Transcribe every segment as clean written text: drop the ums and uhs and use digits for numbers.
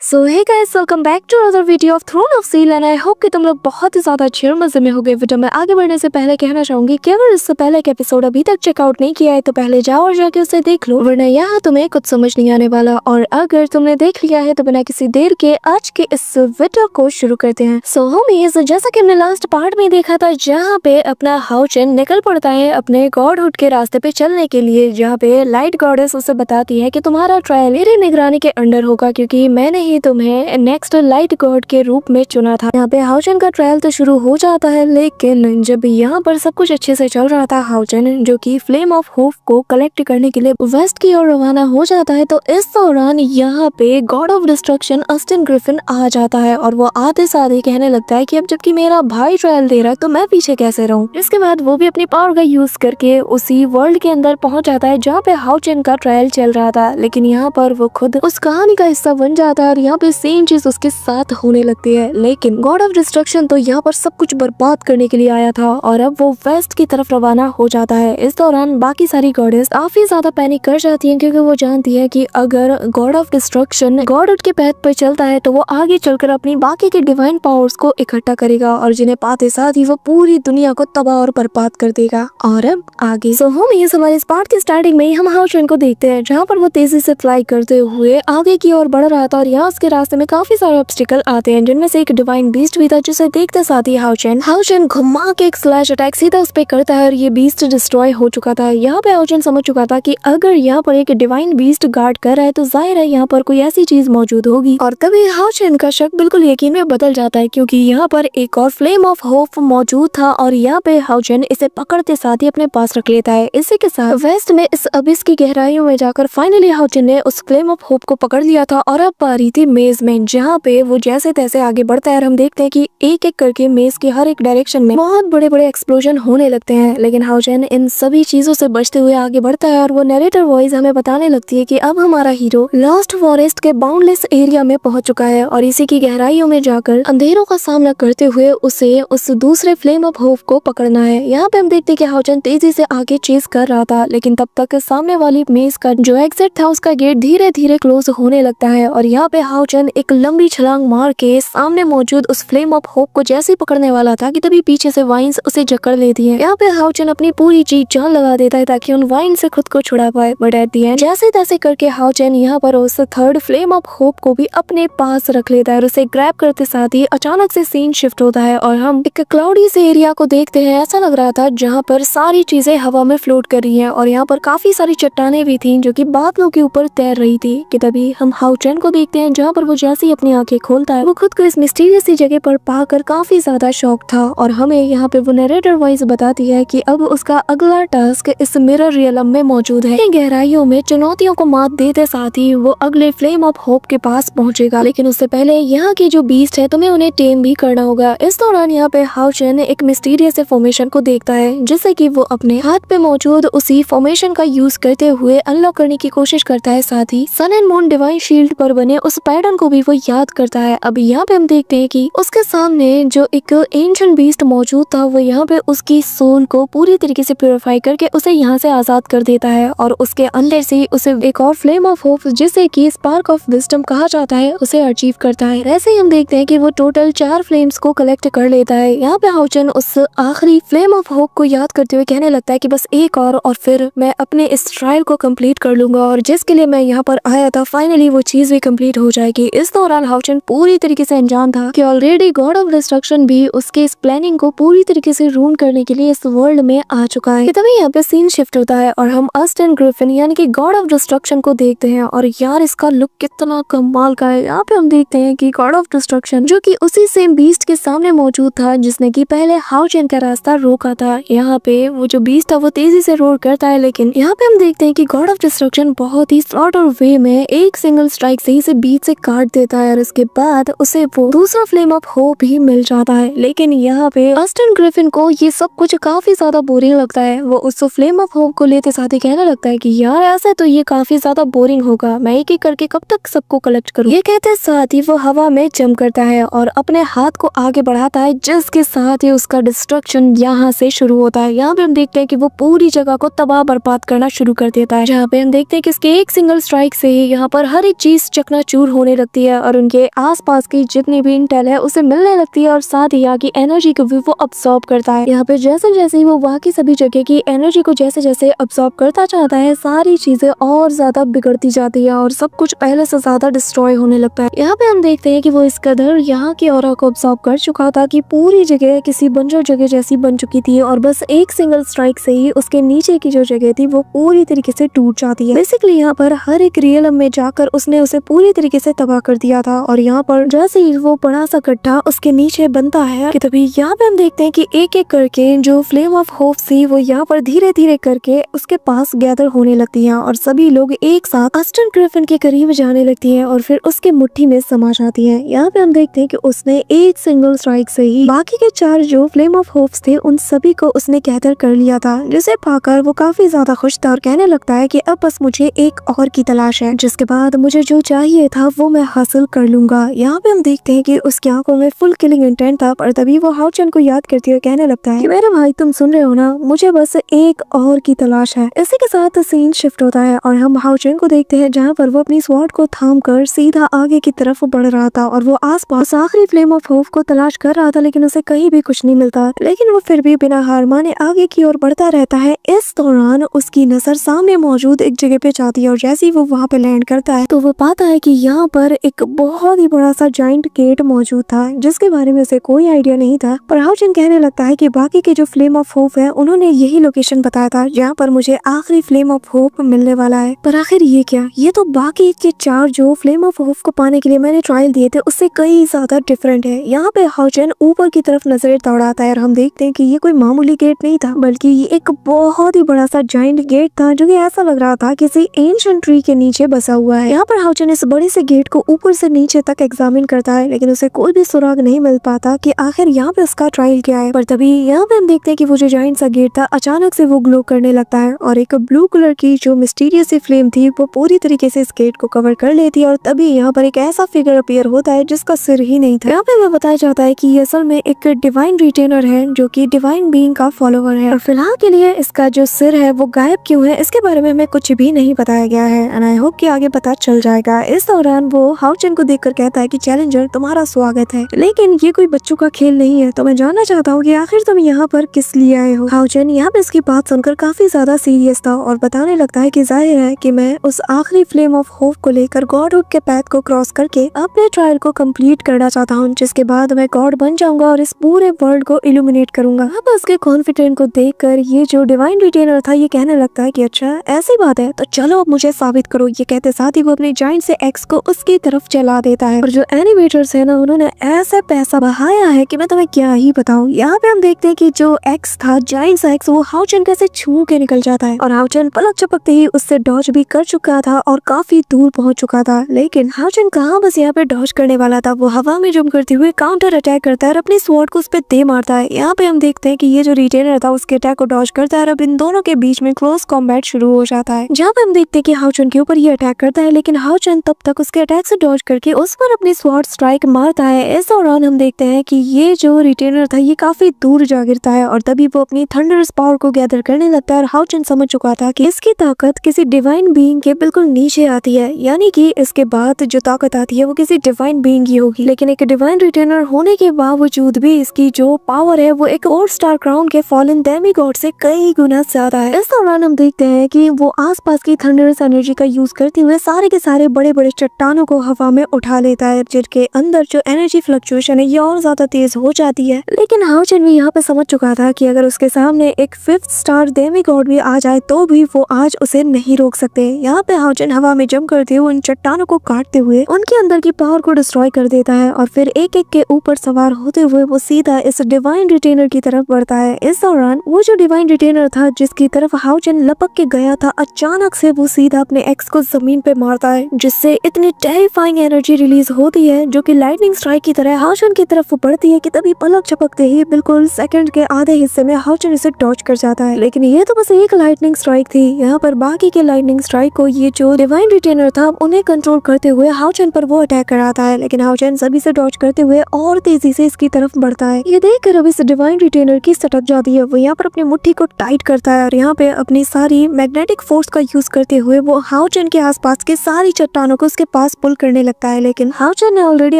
So hey guys, welcome back to another video of throne of steel and I hope कि तुम लोग बहुत ही ज्यादा अच्छे और मजे में हो गए। वीडियो में आगे बढ़ने से पहले कहना चाहूंगी कि अगर इससे पहले का एपिसोड अभी तक चेकआउट नहीं किया है तो पहले जाओ और जाके उसे देख लो, वरना यहाँ तुम्हें कुछ समझ नहीं आने वाला। और अगर तुमने देख लिया है तो बिना किसी देर के आज के इस वीडियो को शुरू करते हैं। सो होमीज, जैसा कि हमने लास्ट पार्ट में देखा था जहाँ पे अपना हाउचेन निकल पड़ता है अपने गॉडहुड के रास्ते पे चलने के लिए, जहाँ पे लाइट गॉडेस उसे बताती है कि तुम्हारा ट्रायल मेरी निगरानी के अंडर होगा क्योंकि मैंने ही तुम्हें नेक्स्ट लाइट गॉड के रूप में चुना था। यहाँ पे हाउचेन का ट्रायल तो शुरू हो जाता है, लेकिन जब यहाँ पर सब कुछ अच्छे से चल रहा था, हाउचेन जो कि फ्लेम ऑफ होप को कलेक्ट करने के लिए वेस्ट की ओर रवाना हो जाता है, तो इस दौरान यहाँ पे god of destruction Austin Griffin आ जाता है और वो आते साथ ही कहने लगता है कि अब जबकि मेरा भाई ट्रायल दे रहा है तो मैं पीछे कैसे रहूं। इसके बाद वो भी अपनी पावर का यूज करके उसी वर्ल्ड के अंदर पहुंच जाता है जहाँ पे हाउचेन का ट्रायल चल रहा था, लेकिन यहाँ पर वो खुद उस कहानी का हिस्सा बन जाता है और यहाँ पे सेम चीज उसके साथ होने लगती है। लेकिन गॉड ऑफ डिस्ट्रक्शन तो यहाँ पर सब कुछ बर्बाद करने के लिए आया था और अब वो वेस्ट की तरफ रवाना हो जाता है। इस दौरान बाकी सारी गॉडेस काफी ज्यादा पैनिक कर जाती हैं क्योंकि वो जानती है कि अगर गॉड ऑफ डिस्ट्रक्शन गॉडहुड के पैथ पर चलता है तो वो आगे चलकर अपनी बाकी के डिवाइन पावर्स को इकट्ठा करेगा और जिन्हें पाते साथ ही वो पूरी दुनिया को तबाह और बर्बाद कर देगा। और अब आगे होमीज, हमारे इस पार्ट की स्टार्टिंग में ही हम हाउचेन को देखते हैं जहाँ पर वो तेजी से फ्लाई करते हुए आगे की ओर बढ़ रहा था और यहाँ उसके रास्ते में काफी सारे ऑब्स्टिकल आते हैं जिनमें से एक डिवाइन बीस्ट भी था, जिसे देखते साथ ही हाउचेन घुमा के एक स्लैश अटैक सीधा उस पे करता है और ये बीस्ट डिस्ट्रॉय हो चुका था। यहाँ पे हाउचेन समझ चुका था कि अगर यहाँ पर एक डिवाइन बीस्ट गार्ड कर रहा है तो जाहिर है यहाँ पर कोई ऐसी चीज मौजूद होगी। और तभी हाउचेन का शक बिल्कुल यकीन में बदल जाता है क्योंकि यहाँ पर एक और फ्लेम ऑफ होप मौजूद था और यहाँ पे हाउचेन इसे पकड़ते साथ ही अपने पास रख लेता है। इसी के साथ वेस्ट में इस अबिस की गहराइयों में जाकर फाइनली हाउचेन ने उस फ्लेम ऑफ होप को पकड़ लिया था और अब पारी थी मेज में, जहाँ पे वो जैसे तैसे आगे बढ़ता है और हम देखते हैं कि एक एक करके मेज के हर एक डायरेक्शन में बहुत बड़े बड़े एक्सप्लोजन होने लगते हैं। लेकिन हाउचेन इन सभी चीजों से बचते हुए आगे बढ़ता है और वो नरेटर वॉइस हमें बताने लगती है कि अब हमारा हीरो लास्ट फॉरेस्ट के बाउंडलेस एरिया में पहुंच चुका है और इसी की गहराइयों में जाकर अंधेरों का सामना करते हुए उसे उस दूसरे फ्लेम ऑफ होप को पकड़ना है। यहाँ पे हम देखते हैं कि हाउचेन तेजी से आगे चेस कर रहा था, लेकिन तब तक सामने वाली मेज का जो एग्जिट था उसका गेट धीरे धीरे क्लोज होने लगता है और यहाँ पे हाउचेन एक लंबी छलांग मार के सामने मौजूद उस फ्लेम ऑफ होप को जैसे पकड़ने वाला था कि तभी पीछे से वाइन्स उसे जकड़ लेती है। यहाँ पे हाउचेन अपनी पूरी जी जान लगा देता है ताकि उन वाइन से खुद को छुड़ा पाए, बट एट द एंड जैसे तैसे करके हाउचेन यहाँ पर उस थर्ड फ्लेम ऑफ होप को भी अपने पास रख लेता है और उसे ग्रैब करते साथ ही अचानक से सीन शिफ्ट होता है और हम एक क्लाउडी से एरिया को देखते हैं। ऐसा लग रहा था जहाँ पर सारी चीजें हवा में फ्लोट कर रही हैं और यहाँ पर काफी सारी चट्टानें भी थी जो कि बादलों के ऊपर तैर रही थी कि तभी हम हाउचेन को देखते हैं जहाँ पर वो जैसे ही अपनी आंखें खोलता है वो खुद को इस मिस्टीरियस सी जगह पर पाकर काफी ज्यादा शॉक था और हमें यहाँ पे वो नरेटर वॉइस बताती है कि अब उसका अगला टास्क इस मिरर रियलम में मौजूद है। गहराइयों में चुनौतियों को मात देते साथ ही वो अगले फ्लेम ऑफ होप के पास पहुंचेगा, लेकिन उससे पहले यहाँ की जो बीस्ट है तुम्हें उन्हें टेम भी करना होगा। इस दौरान यहाँ पे हाउचेन एक मिस्टीरियस फॉर्मेशन को देखता है जिससे कि वो अपने हाथ पे मौजूद उसी फॉर्मेशन का यूज करते हुए अनलॉक करने की कोशिश करता है। साथ ही सन एंड मून डिवाइन शील्ड पर बने उस पैटर्न को भी वो याद करता है। अब यहाँ पे हम देखते हैं कि उसके सामने जो एक एंशिएंट बीस्ट मौजूद था वो यहाँ पे उसकी सोल को पूरी तरीके से प्यूरिफाई करके उसे यहाँ से आजाद कर देता है और उसके अंदर से उसे एक और फ्लेम ऑफ होप जिसे कि स्पार्क ऑफ विजडम कहा जाता है उसे अचीव करता है। ऐसे ही हम देखते हैं कि वो टोटल 4 फ्लेम्स को कलेक्ट कर लेता है। यहाँ पे हाउचेन उस आखिरी फ्लेम ऑफ होप को याद करते हुए कहने लगता है कि बस एक और फिर मैं अपने इस ट्रायल को कंप्लीट कर लूंगा और जिसके लिए मैं यहाँ पर आया था फाइनली वो चीज भी कंप्लीट हो जाएगी। इस दौरान हाउचेन पूरी तरीके से अनजान था कि ऑलरेडी गॉड ऑफ डिस्ट्रक्शन भी उसके इस प्लानिंग को पूरी तरीके से रूइन करने के लिए इस वर्ल्ड में आ चुका है। तभी यहाँ पे सीन शिफ्ट होता है और हम ऑस्टिन ग्रिफिन यानी कि गॉड ऑफ डिस्ट्रक्शन को देखते हैं और यार इसका लुक कितना कमाल का है। यहाँ पे हम देखते हैं कि गॉड ऑफ डिस्ट्रक्शन जो कि उसी सेम बीस्ट के सामने मौजूद था जिसने कि पहले हाउचेन का रास्ता रोका था। यहाँ पे वो जो बीस्ट था वो तेजी से रोड करता है, लेकिन यहाँ पे हम देखते हैं कि गॉड ऑफ डिस्ट्रक्शन बहुत ही स्लॉट और वे में एक सिंगल स्ट्राइक से इसे बीच से काट देता है और इसके बाद उसे वो दूसरा फ्लेम ऑफ होप भी मिल जाता है। लेकिन यहाँ पे ऑस्टिन ग्रिफिन को ये सब कुछ काफी ज्यादा बोरिंग लगता है। वो उस फ्लेम ऑफ होप को लेते साथ ही कहने लगता है कि यार ऐसा तो ये काफी ज्यादा बोरिंग होगा, मैं एक एक करके कब तक सबको कलेक्ट करूं। ये कहते साथ ही वो हवा में जंप करता है और अपने हाथ को आगे बढ़ाता है जिसके साथ ही उसका डिस्ट्रक्शन यहाँ से शुरू होता है। यहाँ पे हम देखते हैं कि वो पूरी जगह को तबाह बर्बाद करना शुरू कर देता है, जहाँ पे हम देखते हैं कि इसके एक सिंगल स्ट्राइक से यहाँ पर हर एक चीज चकनाचूर होने लगती है और उनके आसपास की जितनी भी इंटेल है उसे मिलने लगती है और साथ ही यहाँ की एनर्जी को भी वो अब्सॉर्ब करता है। यहाँ पे जैसे जैसे ही वो बाकी सभी जगह की एनर्जी को जैसे जैसे अब्सॉर्ब करता जाता है, सारी चीजें और ज्यादा बिगड़ती जाती है और सब कुछ पहले से ज्यादा डिस्ट्रॉय होने लगता है। यहाँ पे हम देखते हैं कि वो इस कदर यहाँ की ऑरा को अब्सॉर्ब कर चुका था कि पूरी जगह किसी बंजर जगह जैसी बन चुकी थी और बस एक सिंगल स्ट्राइक से ही उसके नीचे की जो जगह थी वो पूरी तरीके से टूट जाती है। बेसिकली यहाँ पर हर एक रियलम में जाकर उसने उसे पूरी तरीके से तबाह कर दिया था और यहाँ पर जैसे ही वो बड़ा सा गड्ढा उसके नीचे बनता है कि तभी यहाँ पे हम देखते हैं कि एक एक करके जो फ्लेम ऑफ होप थी वो यहाँ पर धीरे धीरे करके उसके पास गैदर होने लगती है और सभी लोग एक साथ अस्टन ग्रिफिन के करीब जाने लगती है और फिर उसके मुट्ठी में समा जाती है। यहाँ पे हम देखते हैं कि उसने एक सिंगल स्ट्राइक से ही बाकी के 4 जो फ्लेम ऑफ होप्स थे उन सभी को उसने गैदर कर लिया था, जिसे पाकर वो काफी ज्यादा खुश था और कहने लगता है कि अब बस मुझे एक और की तलाश है, जिसके बाद मुझे जो चाहिए था वो मैं हासिल कर लूंगा। यहाँ पे हम देखते हैं कि उसकी आंखों में फुल किलिंग इंटेंट था, पर तभी वो हाउचन को याद करती हुए कहने लगता है कि मेरे भाई तुम सुन रहे हो ना, मुझे बस एक और की तलाश है। इसी के साथ सीन शिफ्ट होता है और हम हाउचन को देखते हैं जहाँ पर वो अपनी स्वॉर्ड को थाम कर सीधा आगे की तरफ बढ़ रहा था और वो आसपास आखिरी फ्लेम ऑफ होप को तलाश कर रहा था, लेकिन उसे कहीं भी कुछ नहीं मिलता। लेकिन वो फिर भी बिना हार माने आगे की ओर बढ़ता रहता है। इस दौरान उसकी नजर सामने मौजूद एक जगह पे जाती है और जैसे ही वो वहाँ पे लैंड करता है तो वो पाता है कि यहाँ पर एक बहुत ही बड़ा सा जाइंट गेट मौजूद था, जिसके बारे में उसे कोई आइडिया नहीं था। पर हाउचन कहने लगता है कि बाकी के जो फ्लेम ऑफ होप है उन्होंने यही लोकेशन बताया था जहाँ पर मुझे आखिरी फ्लेम ऑफ होप मिलने वाला है। पर आखिर ये क्या, ये तो बाकी के 4 जो फ्लेम ऑफ होप को पाने के लिए मैंने ट्रायल दिए थे उससे कई ज्यादा डिफरेंट है। यहाँ पे हाउचन ऊपर की तरफ नजर दौड़ाता है और हम देखते हैं कि ये कोई मामूली गेट नहीं था, बल्कि ये एक बहुत ही बड़ा सा जाइंट गेट था जो कि ऐसा लग रहा था किसी एंशिएंट ट्री के नीचे बसा हुआ है। यहाँ पर हाउचन इस बड़े से गेट को ऊपर से नीचे तक एग्जामिन करता है, लेकिन उसे कोई भी सुराग नहीं मिल पाता कि आखिर यहाँ पे उसका ट्रायल क्या है। पर तभी यहाँ पे हम देखते हैं कि वो जो जाइंट सा गेट था अचानक से वो ग्लो करने लगता है और एक ब्लू कलर की जो मिस्टीरियस सी फ्लेम थी वो पूरी तरीके से इस गेट को कवर कर लेती है और तभी यहाँ पर एक ऐसा फिगर अपीयर होता है जिसका सिर ही नहीं था। यहाँ पे हमें बताया जाता है कि ये असल में एक डिवाइन रिटेनर है जो कि डिवाइन बीइंग का फॉलोवर है और फिलहाल के लिए इसका जो सिर है वो गायब क्यों है इसके बारे में हमें कुछ भी नहीं बताया गया है एंड आई होप कि आगे पता चल जाएगा। इस दौरान वो हाउचन को देखकर कहता है कि चैलेंजर तुम्हारा स्वागत है, लेकिन ये कोई बच्चों का खेल नहीं है, तो मैं जानना चाहता हूँ कि आखिर तुम यहाँ पर किस लिए आए हो। हाउचन यहाँ पे इसकी बात सुनकर काफी ज्यादा सीरियस था और बताने लगता है कि जाहिर है कि मैं उस आखिरी फ्लेम ऑफ होप को लेकर गॉडहुड के पैथ को क्रॉस करके अपने ट्रायल को कंप्लीट करना चाहता हूँ, जिसके बाद मैं गॉड बन जाऊंगा और इस पूरे वर्ल्ड को इल्यूमिनेट करूंगा। अब उसके कॉन्फिडेंट को देखकर ये जो डिवाइन रिटेनर था ये कहने लगता है कि अच्छा ऐसी बात है तो चलो अब मुझे साबित करो। ये कहते साथ ही वो अपने जाइंट से एक्स को उसकी तरफ चला देता है और जो एनिमेटर्स है ना उन्होंने ऐसे पैसा बहाया है कि मैं तुम्हें क्या ही बताऊं। यहाँ पे हम देखते हैं कि जो एक्स था जाइंट सा एक्स वो हाउचन कैसे छू के निकल जाता है और हाउचन पलक झपकते ही उससे डॉज भी कर चुका था और काफी दूर पहुंच चुका था। लेकिन हाउचन कहाँ बस यहाँ पे डॉज करने वाला था, वो हवा में जंप करते हुए काउंटर अटैक करता है और अपनी स्वॉर्ड को उस पे दे मारता है। यहाँ पे हम देखते हैं कि ये जो रिटेनर था उसके अटैक को डॉज करता है और अब इन दोनों के बीच में क्लोज कॉम्बैट शुरू हो जाता है, जहाँ पे हम देखते हैं कि हाउचन के ऊपर ये अटैक करता है, लेकिन हाउचन तब तक उसके अटैक से डॉज करके उस पर अपनी स्वॉर्ड स्ट्राइक मारता है। इस दौरान हम देखते हैं कि ये जो रिटेनर था ये काफी दूर जा गिरता है और तभी वो अपनी थंडरस पावर को गैदर करने लगता है और हाउचन समझ चुका था कि इसकी ताकत किसी डिवाइन बीइंग के बिल्कुल नीचे आती है, यानी कि इसके बाद जो ताकत आती है वो किसी डिवाइन बीइंग की होगी। लेकिन एक डिवाइन रिटेनर होने के बावजूद भी इसकी जो पावर है वो एक और स्टार क्राउन के फॉलन डेमिगॉड से कई गुना ज्यादा है। इस दौरान हम देखते हैं कि वो आसपास की थंडरस एनर्जी का यूज करते हुए सारे के सारे बड़े बड़े चट्टानों को हवा में उठा लेता है, जिनके अंदर जो एनर्जी फ्लक्चुएशन है ये और ज्यादा तेज हो जाती है। लेकिन हाउचन भी यहाँ पे समझ चुका था कि अगर उसके सामने एक 5th स्टार डेमिगॉड भी आ जाए तो भी वो आज उसे नहीं रोक सकते। यहाँ पे हाउचन हवा में जंप करते हुए उन चट्टानों को काटते हुए उनके अंदर की पावर को डिस्ट्रॉय कर देता है और फिर एक एक के ऊपर सवार होते हुए वो सीधा इस डिवाइन रिटेनर की तरफ बढ़ता है। इस दौरान वो जो डिवाइन रिटेनर था जिसकी तरफ हाउचन लपक के गया था, अचानक से वो सीधा अपने एक्स को जमीन पे मारता है, जिससे इतनी टेरिफाइंग एनर्जी रिलीज होती है जो कि लाइटनिंग स्ट्राइक की तरह हाउचन की तरफ बढ़ती है कि तभी पलक झपकते ही बिल्कुल सेकंड के आधे हिस्से में हाउचन इसे डॉज कर जाता है। लेकिन ये तो बस एक लाइटनिंग स्ट्राइक थी, यहाँ पर बाकी के लाइटनिंग स्ट्राइक को ये जो डिवाइन रिटेनर था उन्हें कंट्रोल करते हुए हाउचन पर वो अटैक कराता है, लेकिन हाउचन सभी से डॉज करते हुए और तेजी से इसकी तरफ बढ़ता है। ये देखकर अब इस डिवाइन रिटेनर की सटक जाती है, वो यहाँ पर अपनी मुट्ठी को टाइट करता है और यहाँ पे अपनी सारी मैग्नेटिक फोर्स का यूज करते हुए वो हाउचन के आसपास के सारी चट्टानों को उसके पास पुल करने लगता है, लेकिन हाउचन ने ऑलरेडी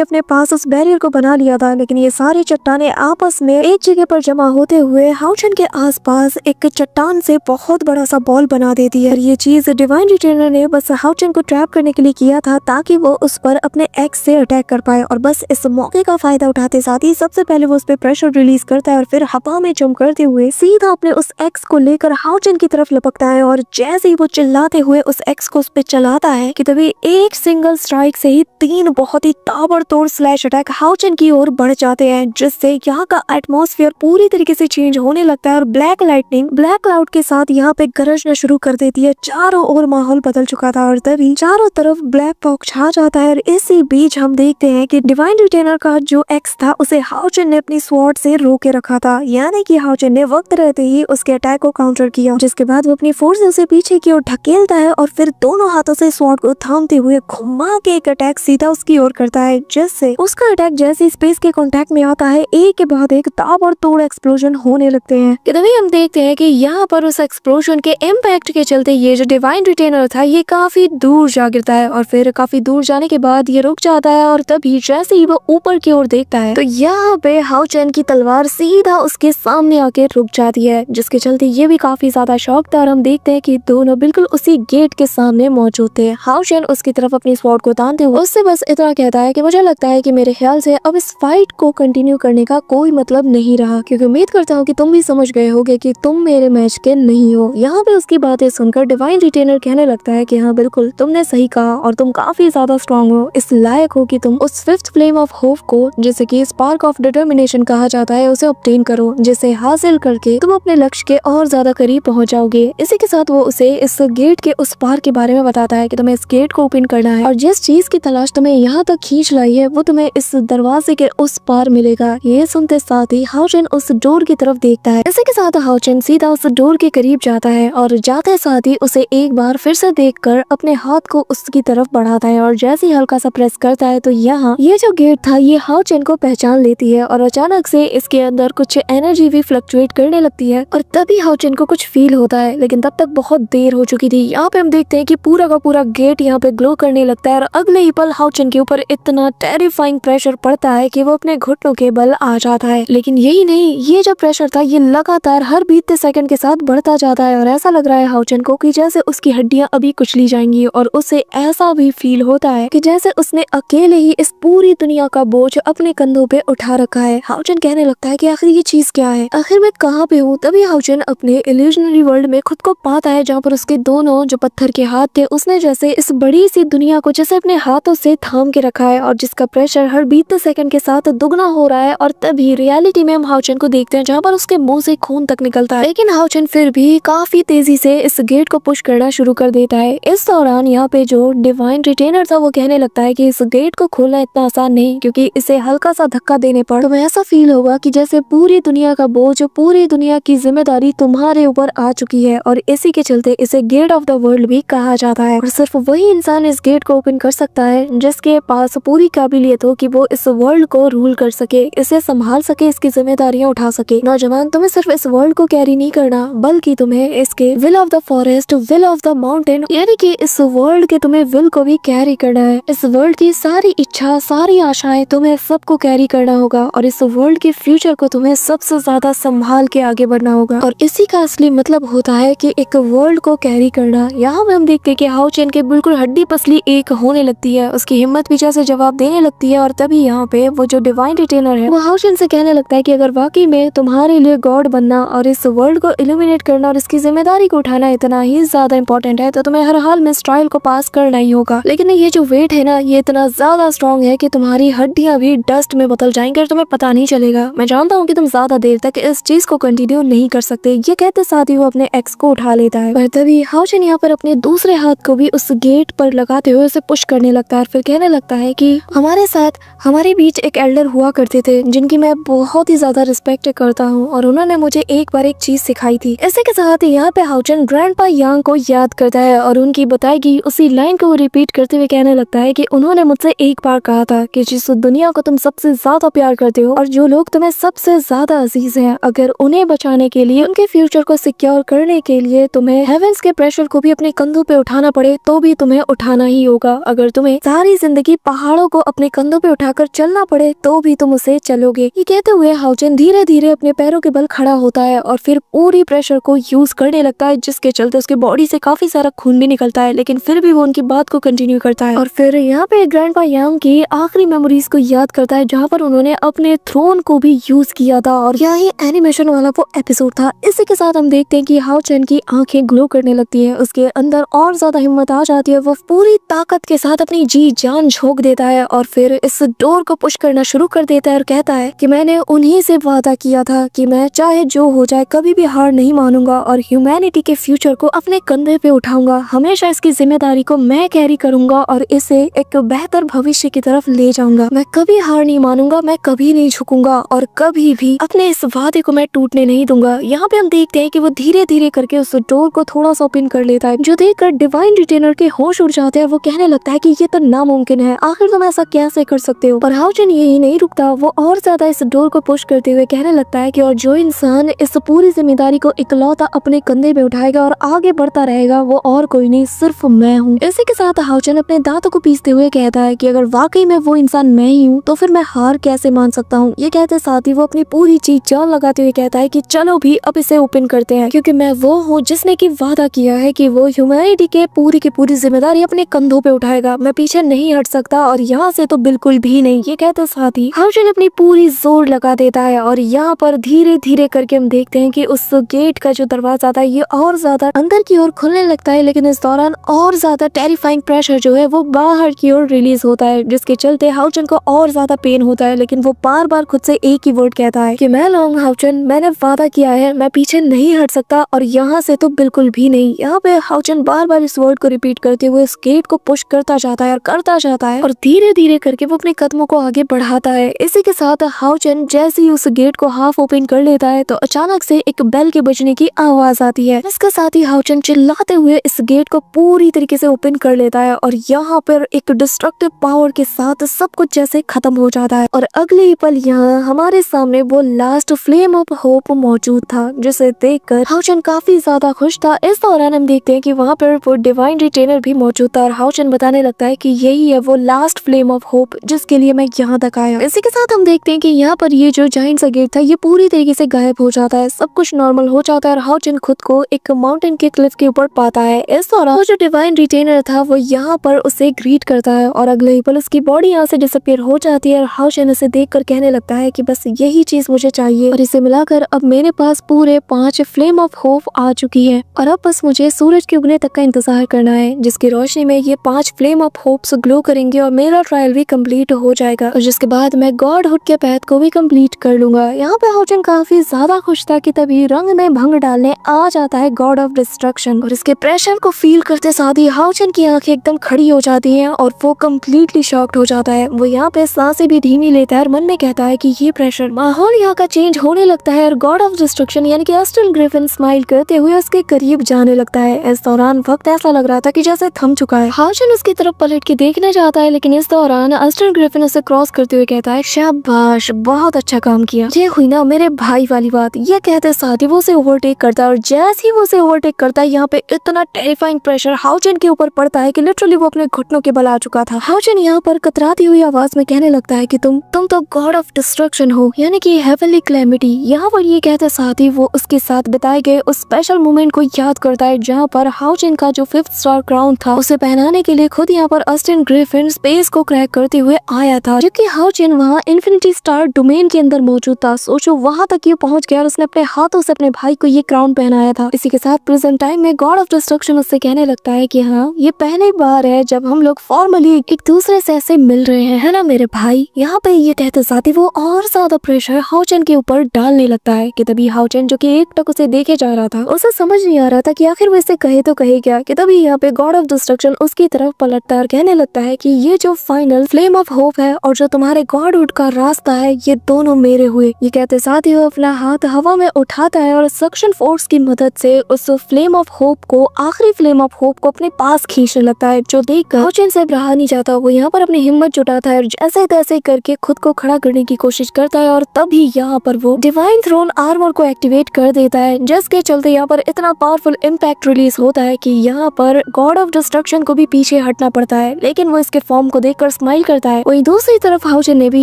अपने पास उस बैरियर को बना लिया था। लेकिन ये सारी चट्टाने आपस में एक जगह पर जमा होते हुए हाउचन के आसपास एक चट्टान से बहुत बड़ा सा बॉल बना देती है। ये चीज डिवाइन रिटेनर ने बस हाउचन को ट्रैप करने के लिए किया था, ताकि वो उस पर अपने एक्स से अटैक कर पाए। और बस इस मौके का फायदा उठाते साथ ही सबसे पहले वो उस पर प्रेशर रिलीज करता है और फिर हवा में जंप करते हुए सीधा अपने उस एक्स को लेकर हाउचन की तरफ लपकता है। और जैसे ही वो चिल्लाते हुए उस एक्स को उस पे चलाता है कि तभी एक सिंगल स्ट्राइक से ही 3 बहुत ही ताबड़तोड़ स्लैश अटैक हाउचन की ओर बढ़ जाते हैं, जिससे यहाँ का एटमॉस्फेयर पूरी तरीके से चेंज होने लगता है। और ब्लैक लाइटनिंग ब्लैक क्लाउड के साथ यहाँ पे गरजना शुरू कर देती है। चारों ओर माहौल बदल चुका था और तभी चारों तरफ ब्लैक फॉग छा जाता है। और इसी बीच हम देखते हैं कि डिवाइन रिटेनर का जो एक्स था उसे हाउचन ने अपनी स्वॉर्ड से रोके रखा था, यानी कि हाउचन ने वक्त रहते ही उसके अटैक को काउंटर किया, जिसके बाद वो अपनी फोर्स से उसे पीछे की ओर ढकेलता है और फिर दोनों हाथों से स्वॉर्ड को थामते हुए घुमा के एक अटैक सीधा उसकी ओर करता है, जिससे उसका अटैक जैसे स्पेस के कांटेक्ट में आता है एक के बाद एक ताबड़तोड़ एक्सप्लोजन होने लगते हैं। तभी हम देखते हैं कि यहाँ पर उस एक्सप्लोजन के इम्पैक्ट के चलते ये जो डिवाइन रिटेनर था ये काफी दूर जा गिरता है और फिर काफी दूर जाने के बाद ये रुक जाता है। और तभी जैसे ही वो ऊपर की ओर देखता है तो यहाँ पे हाउचन की तलवार सीधा उसके सामने आके रुक जाती है, जिसके चलते ये भी काफी ज्यादा शॉक था। और हम देखते हैं कि दोनों बिल्कुल उसी गेट के सामने मौजूद थे। हाउचन उसकी तरफ अपनी स्वॉर्ड को तानते हुए उससे बस इतना कहता है कि मुझे लगता है कि मेरे ख्याल से अब इस फाइट को कंटिन्यू करने का कोई मतलब नहीं रहा, क्योंकि उम्मीद करता हूँ कि तुम भी समझ गए होगे कि तुम मेरे मैच के नहीं हो। यहाँ पे उसकी बातें सुनकर डिवाइन रिटेनर कहने लगता है कि हाँ बिल्कुल तुमने सही कहा और तुम काफी ज्यादा स्ट्रॉन्ग हो, इस लायक हो कि तुम उस 5th फ्लेम ऑफ होप को, जिसे कि स्पार्क ऑफ डिटर्मिनेशन कहा जाता है, उसे ऑब्टेन करो, जिसे हासिल करके तुम अपने लक्ष्य के और ज्यादा करीब पहुंच जाओगे। इसी के साथ वो उसे इस गेट के उस पार के बारे में बताता है कि तुम्हें इस गेट को ओपन करना है और जिस चीज की तलाश तुम्हें यहाँ तक खींच लाई है वो तुम्हें इस दरवाजे के उस पार मिलेगा। ये सुनते साथ ही हाउचन उस डोर की तरफ देखता है। इसी के साथ हाउचन सीधा उस डोर के करीब जाता है और जाते साथ ही उसे एक बार फिर से देखकर अपने हाथ को उसकी तरफ बढ़ाता है और जैसे ही हल्का सा प्रेस करता है तो यहाँ ये जो गेट था ये हाउचन को पहचान लेती है और अचानक से इसके अंदर कुछ एनर्जी भी फ्लक्चुएट करने लगती है और तभी हाउचन को कुछ फील होता है, लेकिन तब तक बहुत देर हो चुकी थी। यहाँ पे हम देखते हैं कि पूरा का पूरा गेट यहाँ पे ग्लो करने लगता है और अगले ही पल हाउचन के ऊपर इतना टेरिफाइंग प्रेशर पड़ता है कि वो अपने घुटनों के बल आ जाता है। लेकिन यही नहीं, ये जो प्रेशर था ये लगातार हर बीतते सेकंड के साथ बढ़ता जाता है और ऐसा लग रहा है हाउचन को कि जैसे उसकी हड्डियां अभी कुचली जाएंगी और उसे ऐसा भी फील होता है कि जैसे उसने अकेले ही इस पूरी दुनिया का बोझ अपने कंधों पे उठा रखा है। हाउचन कहने लगता है कि आखिर ये चीज क्या है, आखिर मैं कहाँ पे हूँ। तभी हाउचन अपने इल्यूजनरी वर्ल्ड में खुद को पाता है जहाँ पर उसके दोनों जो पत्थर के हाथ थे उसने जैसे इस बड़ी सी दुनिया को जैसे अपने हाथों से थाम के रखा है और जिसका प्रेशर हर बीतते सेकंड के साथ दुगना हो रहा है। और तभी रियलिटी में हम हाउचन को देखते हैं जहाँ पर उसके मुंह से खून तक निकलता है, लेकिन हाउचन फिर भी काफी तेजी से इस गेट को पुश करना शुरू कर देता है। इस दौरान यहाँ पे जो डिवाइन रिटेनर था वो कहने लगता है कि इस गेट को खोलना इतना आसान नहीं, क्योंकि इसे हल्का सा धक्का देने पर तुम्हें ऐसा फील होगा कि जैसे पूरी दुनिया का बोझ, पूरी दुनिया की जिम्मेदारी तुम्हारे ऊपर आ चुकी है और इसी के चलते इसे गेट ऑफ द वर्ल्ड भी कहा जाता है। और सिर्फ वही इंसान इस गेट को ओपन कर सकता है जिसके पास पूरी काबिलियत हो कि वो इस वर्ल्ड को रूल कर सके, इसे संभाल सके, इसकी जिम्मेदारियां उठा सके। नौजवान, तुम्हें सिर्फ इस वर्ल्ड को कैरी नहीं करना बल्कि तुम्हें इसके will of the forest, will of the mountain, यानी कि इस वर्ल्ड के तुम्हें विल को भी कैरी करना है। इस वर्ल्ड की सारी इच्छा, सारी आशाएं तुम्हें सबको कैरी करना होगा और इस वर्ल्ड के फ्यूचर को तुम्हें सबसे ज्यादा संभाल के आगे बढ़ना होगा। और इसी का असली मतलब होता है कि एक वर्ल्ड को कैरी करना। यहाँ पे हम देखते हैं कि हाउचन के बिल्कुल हड्डी पसली एक होने लगती है, उसकी हिम्मत भी जैसे जवाब देने लगती है। और तभी यहाँ पे वो जो डिवाइन रिटेनर है वो हाउचन से कहने लगता है कि अगर वाकई में तुम्हारे लिए गॉड बनना और इस वर्ल्ड को इल्यूमिनेट करना और इसकी जिम्मेदारी को उठाना इतना ही ज्यादा इंपॉर्टेंट है तो तुम्हें हर हाल में इस ट्रायल को पास करना ही होगा। लेकिन ये जो वेट है ना ये इतना ज्यादा स्ट्रॉन्ग है कि तुम्हारी हड्डियां भी डस्ट में बदल जाएंगी और तुम्हें पता नहीं चलेगा। मैं जानता हूँ कि तुम ज्यादा देर तक इस चीज को कंटिन्यू नहीं कर सकते। ये कहते साथ ही वो अपने एक्स को उठा लेता है, पर तभी हाउचन यहाँ पर अपने दूसरे हाथ को भी उस गेट पर लगाते हुए उसे पुश करने लगता है और फिर कहने लगता है कि हमारे साथ हमारे बीच एक एल्डर हुआ करते थे जिनकी मैं बहुत ही ज्यादा रिस्पेक्ट करता हूँ और उन्होंने मुझे एक बार एक चीज सिखाई थी। इसी के साथ यहाँ पे हाउचन ग्रैंडपा यांग को याद करता है और उनकी बताई गई उसी लाइन को रिपीट करते हुए कहने लगता है कि उन्होंने मुझसे एक बार कहा था कि जिस दुनिया को तुम सबसे ज्यादा प्यार करते हो और जो लोग तुम्हें सबसे ज्यादा अजीज हैं, अगर उन्हें बचाने के लिए, उनके फ्यूचर को सिक्योर करने के लिए तुम्हें हेवेंस के प्रेशर को भी अपने कंधों पे उठाना पड़े तो भी तुम्हें उठाना ही होगा। होगा। अगर तुम्हें सारी जिंदगी पहाड़ों को अपने कंधों पे उठाकर चलना पड़े तो भी तुम उसे चलोगे। ये कहते हुए हाउचेन धीरे धीरे अपने पैरों के बल खड़ा होता है और फिर पूरी प्रेशर को यूज करने लगता है, जिसके चलते उसके बॉडी से काफी सारा खून भी निकलता है, लेकिन फिर भी वो उनकी बात को कंटिन्यू करता है। और फिर यहाँ पे ग्रैंडपा यांग की आखिरी मेमोरीज को याद करता है जहाँ पर उन्होंने अपने थ्रोन को भी यूज किया था, और यही एनिमेशन वाला वो एपिसोड था। इसी के साथ हम देखते हैं कि हाउचेन की आंखें ग्लो करने लगती है, उसके अंदर और ज्यादा हिम्मत आ जाती है, वो पूरी ताकत के साथ अपनी जी जान झोंक देता है और फिर इस डोर को पुश करना शुरू कर देता है और कहता है कि मैंने उन्हीं से वादा किया था कि मैं चाहे जो हो जाए कभी भी हार नहीं मानूंगा और ह्यूमैनिटी के फ्यूचर को अपने कंधे पे उठाऊंगा। हमेशा इसकी जिम्मेदारी को मैं कैरी करूंगा और इसे एक बेहतर भविष्य की तरफ ले जाऊंगा। मैं कभी हार नहीं मानूंगा, मैं कभी नहीं झुकूंगा और कभी भी अपने इस वादे को मैं टूटने नहीं दूंगा। यहाँ पे हम देखते हैं कि वो धीरे धीरे करके उस डोर को थोड़ा सा ओपन कर लेता है, जो देखकर डिवाइन रिटेनर के होश उड़ जाते हैं। वो कहने लगता है कि ये तो नामुमकिन है, आखिर तुम ऐसा कैसे कर सकते हो। पर हाउचेन यही नहीं रुकता, वो और ज्यादा इस डोर को पुश करते हुए कहने लगता है कि और जो इंसान इस पूरी जिम्मेदारी को इकलौता अपने कंधे पे उठाएगा और आगे बढ़ता रहेगा वो और कोई नहीं, सिर्फ मैं हूँ। इसी के साथ हाउचेन अपने दांतों को पीसते हुए कहता है कि अगर वाकई में वो इंसान मैं ही हूँ तो फिर मैं हार कैसे मान सकता हूँ। ये कहते साथ ही वो अपनी पूरी चीज जान लगाते हुए कहता है कि चलो भी अब इसे ओपन करते हैं, क्योंकि मैं वो हूँ जिसने की वादा किया है कि वो ह्यूमैनिटी के पूरी की पूरी जिम्मेदारी अपने कंधों पे उठाएगा। मैं पीछे नहीं हट सकता और यहाँ से तो बिल्कुल भी नहीं। ये कहते साथ ही हाउचेन अपनी पूरी जोर लगा देता है और यहाँ पर धीरे धीरे करके हम देखते हैं कि उस गेट का जो दरवाजा था ये और ज्यादा अंदर की ओर खुलने लगता है, लेकिन इस दौरान और ज्यादा टेरिफाइंग प्रेशर जो है वो बाहर की ओर रिलीज होता है, जिसके चलते हाउचेन को और ज्यादा पेन होता है। लेकिन वो बार बार खुद से एक ही वर्ड कहता है कि मैं लॉन्ग हाउचेन, मैंने वादा किया है, मैं पीछे नहीं हट सकता और यहाँ से तो बिल्कुल भी नहीं। यहाँ पे हाउचेन बार बार इस वर्ड को रिपीट करते हुए इस गेट को पुश करता जाता है और करता जाता है और धीरे धीरे करके वो अपने कदमों को आगे बढ़ाता है। इसी के साथ हाउचेन जैसे ही उस गेट को हाफ ओपन कर लेता है तो अचानक से एक बेल के बजने की आवाज आती है। इसके साथ ही हाउचेन चिल्लाते हुए इस गेट को पूरी तरीके से ओपन कर लेता है और यहाँ पर एक डिस्ट्रक्टिव पावर के साथ सब कुछ जैसे खत्म हो जाता है और अगले ही पल यहाँ हमारे सामने वो लास्ट फ्लेम ऑफ होप मौजूद था, जिसे देखकर हाउचेन काफी ज्यादा खुश था। इस दौरान हम देखते हैं कि वहाँ पर वो डिवाइन रिटेनर भी मौजूद था और हाउचेन बताने लगता है कि यही है वो लास्ट फ्लेम ऑफ होप जिसके लिए मैं यहाँ तक आया। इसी के साथ हम देखते हैं कि यहाँ पर ये जो जाइंट सा गेट था ये पूरी तरीके से गायब हो जाता है, सब कुछ नॉर्मल हो जाता है और हाउचेन खुद को एक माउंटेन के क्लिफ के ऊपर पाता है। इस दौरान वो जो डिवाइन रिटेनर था वो यहाँ पर उसे ग्रीट करता है और अगले ही पल उसकी बॉडी यहाँ से डिसअपीयर हो जाती है और हाउचेन उसे देखकर कहने लगता है कि बस यही चीज मुझे चाहिए और इसे मिलाकर अब मेरे पास पूरे 5 फ्लेम ऑफ होप आ चुकी है और अब बस मुझे सूरज के उगने तक का इंतजार करना है, जिसकी रोशनी में ये 5 फ्लेम ऑफ होप्स ग्लो करेंगे और मेरा ट्रायल भी कंप्लीट हो जाएगा और जिसके बाद मैं गॉडहुड के पैथ को भी कंप्लीट कर लूंगा। यहाँ पे हाउचेन काफी ज्यादा खुश था कि तभी रंग में भंग डालने आ जाता है गॉड ऑफ डिस्ट्रक्शन और इसके प्रेशर को फील करते साथ ही हाउचेन की आंखें एकदम खड़ी हो जाती हैं और वो कम्प्लीटली शॉक्ड हो जाता है। वो यहाँ पे सांसें भी धीमी लेता है और मन में कहता है कि ये प्रेशर, माहौल यहाँ का चेंज होने लगता है और गॉड ऑफ डिस्ट्रक्शन यानी कि अस्टन ग्रिफिन स्माइल करते हुए उसके करीब जाने लगता है। इस दौरान वक्त ऐसा लग रहा था कि जैसे थम चुका है। हाउचेन उसकी तरफ पलट के देखने जाता है, लेकिन इस दौरान अस्टन ग्रिफिन उसे क्रॉस करते हुए कहता है शाबाश, बहुत अच्छा काम किया, ये हुई ना मेरे भाई वाली बात। ये कहते साथ ही वो उसे ओवरटेक करता है और जैसे ही वो उसे ओवरटेक करता है यहाँ पे इतना टेरिफाइंग प्रेशर हाउचेन के ऊपर पड़ता है कि लिटरली वो अपने घुटनों के बल आ चुका था। हाउचेन यहाँ पर कतराती हुई आवाज में कहने लगता है कि तुम तो गॉड ऑफ डिस्ट्रक्शन हो, यानी कि हेवनली कैलेमिटी। यहाँ पर ये कहते साथ ही वो उसके साथ बिताए गए उस स्पेशल मोमेंट को याद करता है जहाँ पर हाउचेन का जो 5th स्टार क्राउन था उसे पहनाने के लिए खुद यहाँ पर अस्टन ग्रिफिन स्पेस को क्रैक करते हुए आया था, जबकि हाउचेन वहाँ इन्फिनिटी स्टार डोमेन के अंदर मौजूद था। सोचो वहाँ तक ये पहुंच गया और उसने अपने हाथों से अपने भाई को ये क्राउन पहनाया था। इसी के साथ प्रेजेंट टाइम में गॉड ऑफ डिस्ट्रक्शन उससे कहने लगता है कि हाँ, ये पहली बार है जब हम लोग फॉर्मली एक दूसरे से ऐसे मिल रहे हैं, है ना मेरे भाई। यहाँ पे ये कहते साथ ही वो और ज्यादा प्रेशर हाउचेन के ऊपर डालने लगता है कि तभी हाउचेन जो कि एकटक उसे देखे जा रहा था, उसे समझ नहीं आ रहा था कि आखिर वो इसे कहे तो कहे क्या, कि तभी यहाँ पे गॉड ऑफ डिस्ट्रक्शन उसकी तरफ पलटता है और कहने लगता है कि ये जो फाइनल फ्लेम ऑफ होप है और जो तुम्हारे गॉडहुड का रास्ता है ये दोनों मेरे हुए। ये कहते साथ ही वो अपना हाथ हवा में उठाता है और सक्शन फोर्स की मदद से उस फ्लेम ऑफ होप को, आखिरी फ्लेम ऑफ होप को अपने पास खींचने लगता है, जो देखकर हाउचेन से रहा नहीं जाता। वो यहाँ पर अपनी हिम्मत जुटाता है और जैसे तैसे करके खुद को खड़ा करने की कोशिश करता है और तभी यहाँ पर वो डिवाइन थ्रोन आर्मर को एक्टिवेट कर देता है, जिसके चलते यहाँ पर इतना पावरफुल इम्पैक्ट रिलीज होता है कि यहाँ पर गॉड ऑफ डिस्ट्रक्शन को भी पीछे हटना पड़ता है, लेकिन वो इसके फॉर्म को देखकर स्माइल करता है। वहीं दूसरी तरफ हाउजन ने भी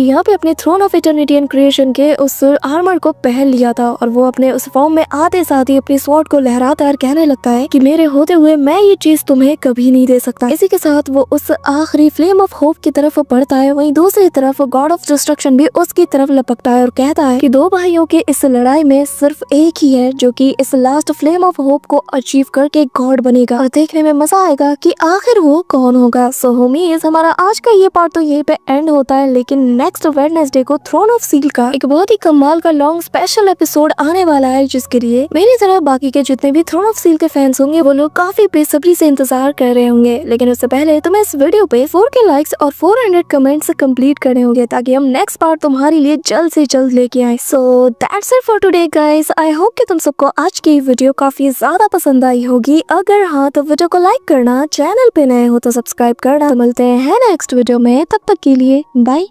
यहाँ पे अपने throne of eternity and creation के उस आर्मर को पहन लिया था और वो अपने उस फॉर्म में आते साथ ही अपनी स्वॉर्ड को लहराता और कहने लगता है कि मेरे होते हुए मैं ये चीज तुम्हें कभी नहीं दे सकता। इसी के साथ वो उस आखिरी फ्लेम ऑफ होप की तरफ बढ़ता है। वहीं दूसरी तरफ गॉड ऑफ डिस्ट्रक्शन भी उसकी तरफ लपकता है और कहता है कि दो भाइयों के इस लड़ाई में सिर्फ एक ही है जो कि इस लास्ट फ्लेम ऑफ होप को अचीव करके गॉड बनेगा और देखने में मजा आएगा कि आखिर वो कौन होगा। सो होमीज, हमारा आज का ये पार्ट तो यहीं पे एंड होता है, लेकिन नेक्स्ट वेडनेसडे को थ्रोन ऑफ सील का एक बहुत ही कमाल का लॉन्ग स्पेशल एपिसोड आने वाला है, जिसके लिए मेरी तरह बाकी के जितने भी थ्रोन ऑफ सील के फैंस होंगे वो लोग काफी बेसब्री से इंतजार कर रहे होंगे। लेकिन उससे पहले तुम्हें इस वीडियो पे 4K लाइक्स और 400 कमेंट्स कंप्लीट करने होंगे ताकि हम नेक्स्ट पार्ट तुम्हारे लिए जल्द से जल्द लेके आए। So that's it for today guys. I hope कि तुम सबको आज की वीडियो काफी ज्यादा पसंद आई होगी। अगर हाँ तो वीडियो को लाइक करना, चैनल पे नए हो तो सब्सक्राइब करना। मिलते हैं नेक्स्ट वीडियो में, तब तक के लिए बाय।